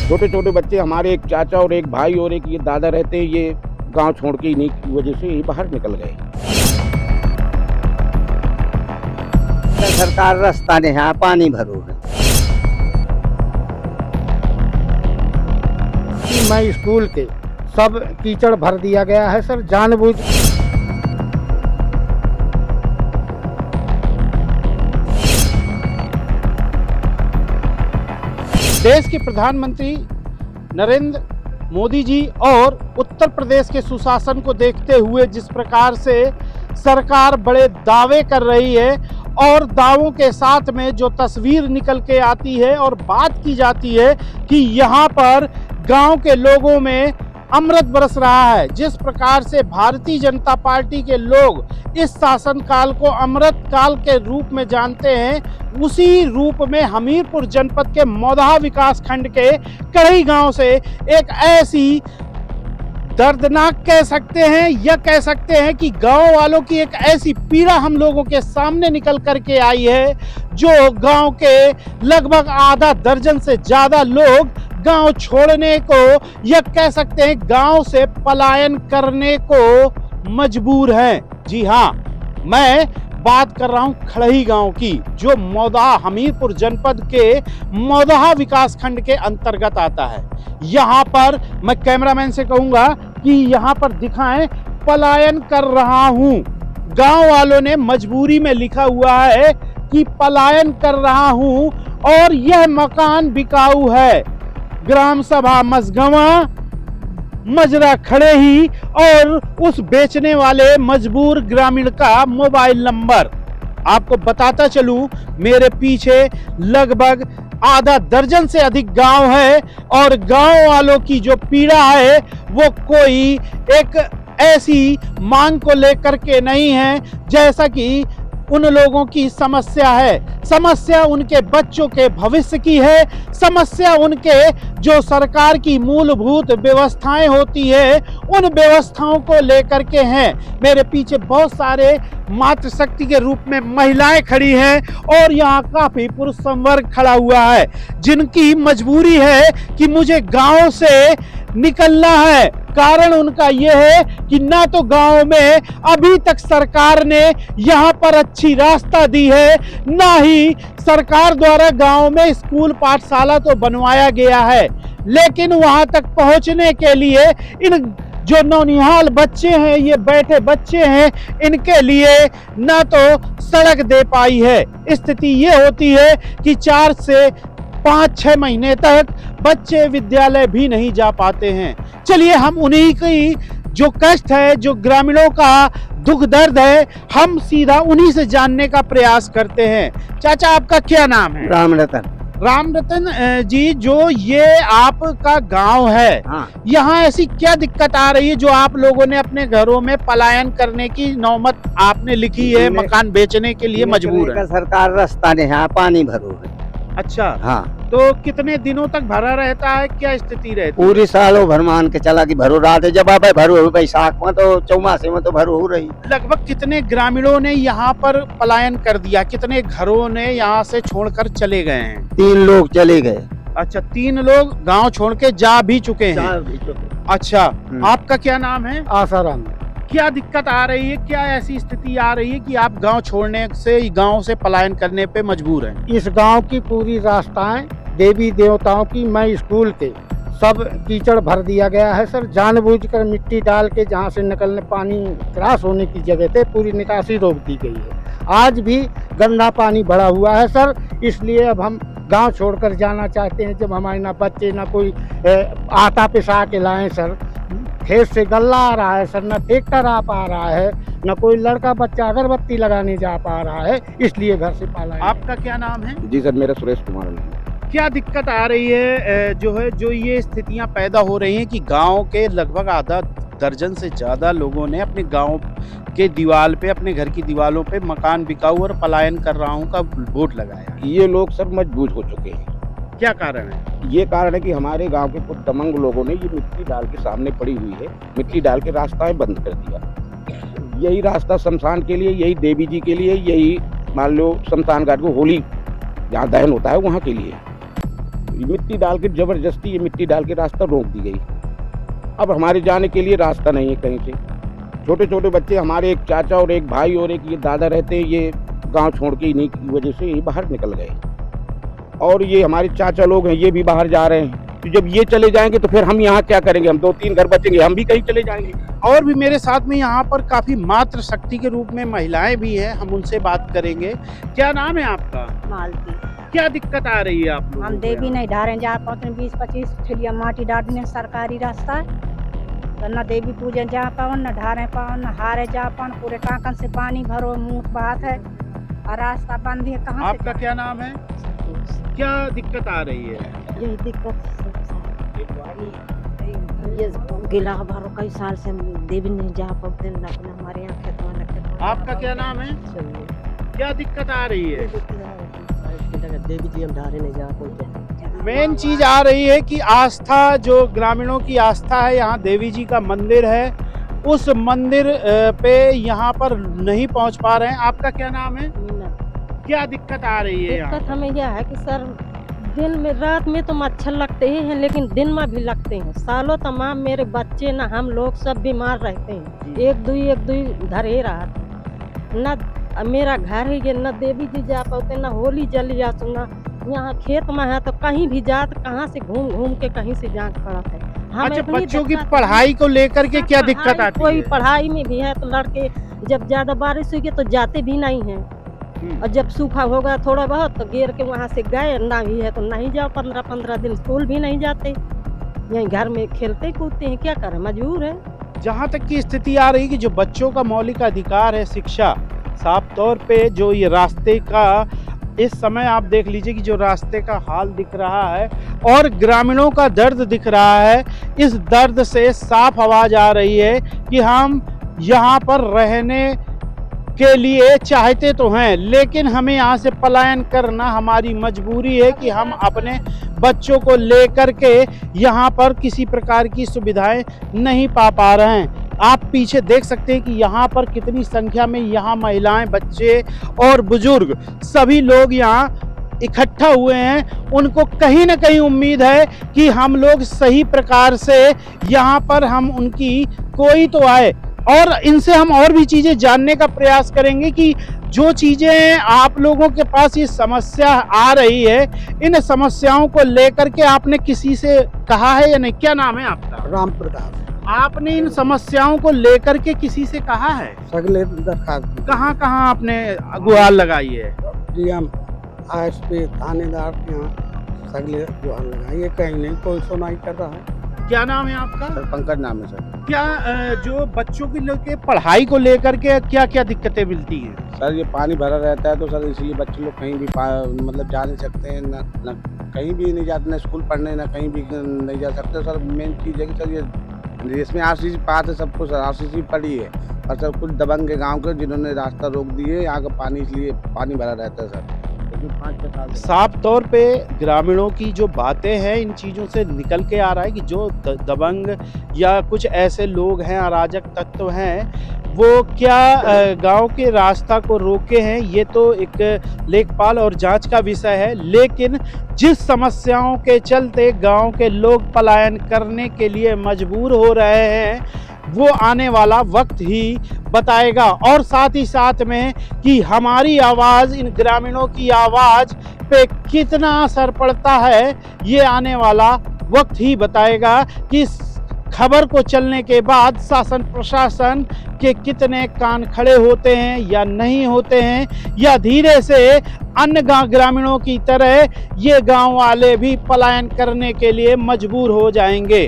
छोटे छोटे बच्चे, हमारे एक चाचा और एक भाई और एक ये दादा रहते हैं, ये गांव छोड़ के इन्हीं की वजह से ये बाहर निकल गए। सरकार रास्ता नहीं है, पानी भरो है। मैं स्कूल के सब कीचड़ भर दिया गया है सर, जानबूझ। देश के प्रधानमंत्री नरेंद्र मोदी जी और उत्तर प्रदेश के सुशासन को देखते हुए जिस प्रकार से सरकार बड़े दावे कर रही है और दावों के साथ में जो तस्वीर निकल के आती है और बात की जाती है कि यहाँ पर गांव के लोगों में अमृत बरस रहा है, जिस प्रकार से भारतीय जनता पार्टी के लोग इस शासन काल को अमृत काल के रूप में जानते हैं, उसी रूप में हमीरपुर जनपद के मौदहा विकास खंड के कड़ई गांव से एक ऐसी दर्दनाक कह सकते हैं या कह सकते हैं कि गांव वालों की एक ऐसी पीड़ा हम लोगों के सामने निकल करके आई है, जो गांव के लगभग आधा दर्जन से ज्यादा लोग गांव छोड़ने को या कह सकते हैं गांव से पलायन करने को मजबूर हैं। जी हाँ, मैं बात कर रहा हूं खड़ई गांव की, जो मौदहा हमीरपुर जनपद के मौदहा विकास खंड के अंतर्गत आता है। यहां पर मैं कैमरामैन से कहूंगा कि यहां पर दिखाएं, पलायन कर रहा हूं। गांव वालों ने मजबूरी में लिखा हुआ है कि पलायन कर रहा हूं और यह मकान बिकाऊ है। ग्राम सभा मसगवा मजरा खड़े ही और उस बेचने वाले मजबूर ग्रामीण का मोबाइल नंबर आपको बताता चलूं, मेरे पीछे लगभग आधा दर्जन से अधिक गांव है और गांव वालों की जो पीड़ा है वो कोई एक ऐसी मांग को लेकर के नहीं है जैसा कि उन लोगों की समस्या है। समस्या उनके बच्चों के भविष्य की है, समस्या उनके जो सरकार की मूलभूत व्यवस्थाएं होती है उन व्यवस्थाओं को लेकर के हैं। मेरे पीछे बहुत सारे मातृशक्ति के रूप में महिलाएं खड़ी हैं और यहाँ काफी पुरुष संवर्ग खड़ा हुआ है, जिनकी मजबूरी है कि मुझे गांव से निकलना है। कारण उनका यह है कि ना तो गांव में अभी तक सरकार ने यहाँ पर अच्छी रास्ता दी है, ना ही सरकार द्वारा गांव में स्कूल पाठशाला तो बनवाया गया है, लेकिन वहां तक पहुंचने के लिए इन जो नौनिहाल बच्चे हैं, ये बैठे बच्चे हैं, इनके लिए ना तो सड़क दे पाई है। स्थिति ये होती है कि 4 से 5-6 महीने तक बच्चे विद्यालय भी नहीं जा पाते हैं। चलिए हम उन्हीं की जो कष्ट है, जो ग्रामीणों का दुख दर्द है, हम सीधा उन्हीं से जानने का प्रयास करते हैं। चाचा, आपका क्या नाम है? राम रतन। राम रतन जी, जो ये आपका गांव है, हाँ। यहाँ ऐसी क्या दिक्कत आ रही है जो आप लोगों ने अपने घरों में पलायन करने की नौबत आपने लिखी है, मकान बेचने के लिए मजबूर है? सरकार रास्ता नहीं है, पानी भरो है। अच्छा, हाँ। तो कितने दिनों तक भरा रहता है, क्या स्थिति रहती है? पूरी सालों भर मान के चला कि भरो रात है, जब आप भरो हो बैसाख में तो चौमासे में तो भरो हो रही। लगभग कितने ग्रामीणों ने यहाँ पर पलायन कर दिया, कितने घरों ने यहाँ से छोड़कर चले गए हैं? 3 लोग चले गए। अच्छा, 3 लोग गांव छोड़ के जा भी चुके हैं। अच्छा, आपका क्या नाम है? आसाराम। क्या दिक्कत आ रही है, क्या ऐसी स्थिति आ रही है कि आप गांव छोड़ने से, गांव से पलायन करने पे मजबूर हैं? इस गांव की पूरी रास्ताएं देवी देवताओं की, मैं स्कूल के सब कीचड़ भर दिया गया है सर, जानबूझकर मिट्टी डाल के जहां से निकलने पानी क्रॉस होने की जगह पे पूरी निकासी रोक दी गई है। आज भी गंदा पानी भरा हुआ है सर, इसलिए अब हम गांव छोड़कर जाना चाहते हैं। जब हमारे ना बच्चे ना कोई आटा पिसा के लाएं सर, खेत से गल्ला आ रहा है सर, न ट्रैक्टर आ पा रहा है, न कोई लड़का बच्चा अगरबत्ती लगाने जा पा रहा है, इसलिए घर से पाला है। आपका क्या नाम है? जी सर, मेरा सुरेश कुमार है। क्या दिक्कत आ रही है जो ये स्थितियां पैदा हो रही हैं कि गांव के लगभग आधा दर्जन से ज्यादा लोगों ने अपने गांव के दीवार पे, अपने घर की दीवारों पे मकान बिकाऊ और पलायन कर रहा हूं का बोर्ड लगाया? ये लोग सब मजबूर हो चुके हैं। क्या कारण है? ये कारण है कि हमारे गांव के कुछ दमंग लोगों ने ये मिट्टी डाल के सामने पड़ी हुई है, मिट्टी डाल के रास्ता बंद कर दिया। यही रास्ता शमशान के लिए, यही देवी जी के लिए, यही मान लो शमशान घाट को होली जहाँ दहन होता है वहाँ के लिए मिट्टी डाल के जबरदस्ती ये मिट्टी डाल के रास्ता रोक दी गई। अब हमारे जाने के लिए रास्ता नहीं है कहीं से। छोटे छोटे बच्चे, हमारे एक चाचा और एक भाई और एक ये दादा रहते हैं, ये गांव छोड़ के इन्हीं की वजह से ये बाहर निकल गए। और ये हमारे चाचा लोग हैं, ये भी बाहर जा रहे हैं। तो जब ये चले जाएंगे तो फिर हम यहाँ क्या करेंगे? हम 2-3 घर बचेंगे, हम भी कहीं चले जाएंगे। और भी मेरे साथ में यहाँ पर काफी मातृ शक्ति के रूप में महिलाएं भी हैं, हम उनसे बात करेंगे। क्या नाम है आपका? मालती। क्या दिक्कत आ रही है आप लोगों हम को देवी यहाँ? नहीं ढारे जा पाते, 20-25 ठेलिया माटी डालने सरकारी रास्ता है, तो न देवी पूजन जा पाओ, न ढारे पाओ, न हारे जा पाओ। पूरे टाँकन से पानी भरो, मुँह बात है और रास्ता बंद है। कहाँ आपका क्या नाम है? क्या दिक्कत आ रही है? यही दिक्कत ये गिला भरो, कई साल से हम देवी नहीं जा पाते, न हमारे यहाँ खेतवा। आपका क्या नाम है? क्या दिक्कत आ रही है? देवी जी हम ढारे नहीं जा पाते। मेन चीज आ रही है कि आस्था, जो ग्रामीणों की आस्था है, यहाँ देवी जी का मंदिर है, उस मंदिर पे यहाँ पर नहीं पहुँच पा रहे हैं। आपका क्या नाम है? क्या दिक्कत आ रही है यहाँ? दिक्कत हमें यह है कि सर दिन में, रात में तो मच्छर लगते ही हैं, लेकिन दिन में भी लगते हैं। सालों तमाम मेरे बच्चे न हम लोग सब बीमार रहते हैं। एक दुई धर ही रहा था। न मेरा घर है ये, न देवी जी जा पाते, न होली जल जा, न यहाँ खेत में है तो कहीं भी जात, कहाँ से घूम घूम के कहीं से जा खड़ा है। अच्छा, बच्चों की पढ़ाई को लेकर के क्या दिक्कत आती है? कोई पढ़ाई में भी है तो लड़के जब ज्यादा बारिश हुई तो जाते भी नहीं हैं, और जब सूखा होगा थोड़ा बहुत तो गिर के वहाँ से गए, ना भी है तो नहीं जाओ। 15-15 दिन स्कूल भी नहीं जाते, यहीं घर में खेलते कूदते हैं, क्या करें, मजबूर है। जहाँ तक की स्थिति आ रही है कि जो बच्चों का मौलिक अधिकार है शिक्षा, साफ तौर पे जो ये रास्ते का इस समय आप देख लीजिए कि जो रास्ते का हाल दिख रहा है और ग्रामीणों का दर्द दिख रहा है, इस दर्द से साफ आवाज आ रही है कि हम यहाँ पर रहने के लिए चाहते तो हैं, लेकिन हमें यहाँ से पलायन करना हमारी मजबूरी है कि हम अपने बच्चों को लेकर के यहाँ पर किसी प्रकार की सुविधाएं नहीं पा रहे हैं। आप पीछे देख सकते हैं कि यहाँ पर कितनी संख्या में यहाँ महिलाएं, बच्चे और बुजुर्ग सभी लोग यहाँ इकट्ठा हुए हैं। उनको कहीं ना कहीं उम्मीद है कि हम लोग सही प्रकार से यहाँ पर हम उनकी कोई तो आए, और इनसे हम और भी चीज़ें जानने का प्रयास करेंगे कि जो चीज़ें आप लोगों के पास ये समस्या आ रही है, इन समस्याओं को लेकर के आपने किसी से कहा है या नहीं? क्या नाम है आपका? राम प्रकाश। आपने इन समस्याओं को लेकर के किसी से कहा है? सगले दरखास्त कहाँ कहाँ आपने गुहार लगाई है? डीएम, आईएसपी, थानेदार के यहाँ सगले गुहार लगाई है, कहीं नहीं कोई सुनाई कर रहा है। क्या नाम है आपका? सर पंकज नाम है सर। क्या जो बच्चों की लोग के पढ़ाई को लेकर के क्या क्या दिक्कतें मिलती हैं? सर ये पानी भरा रहता है तो सर इसलिए बच्चे लोग कहीं भी मतलब जा नहीं सकते हैं, न कहीं भी नहीं जाते, न स्कूल पढ़ने, न कहीं भी नहीं जा सकते। सर मेन चीज़ है कि सर ये इसमें आरसीसी पास है, सब कुछ आरसीसी पड़ी है, और सर कुछ दबंग के गाँव के जिन्होंने रास्ता रोक दिए, यहाँ का पानी इसलिए पानी भरा रहता है सर। साफ तौर पे ग्रामीणों की जो बातें हैं, इन चीज़ों से निकल के आ रहा है कि जो दबंग या कुछ ऐसे लोग हैं, अराजक तत्व हैं, वो क्या गांव के रास्ता को रोके हैं, ये तो एक लेखपाल और जांच का विषय है। लेकिन जिस समस्याओं के चलते गांव के लोग पलायन करने के लिए मजबूर हो रहे हैं, वो आने वाला वक्त ही बताएगा। और साथ ही साथ में कि हमारी आवाज़, इन ग्रामीणों की आवाज़ पे कितना असर पड़ता है, ये आने वाला वक्त ही बताएगा कि खबर को चलने के बाद शासन प्रशासन के कितने कान खड़े होते हैं या नहीं होते हैं, या धीरे से अन्य ग्रामीणों की तरह ये गांव वाले भी पलायन करने के लिए मजबूर हो जाएंगे।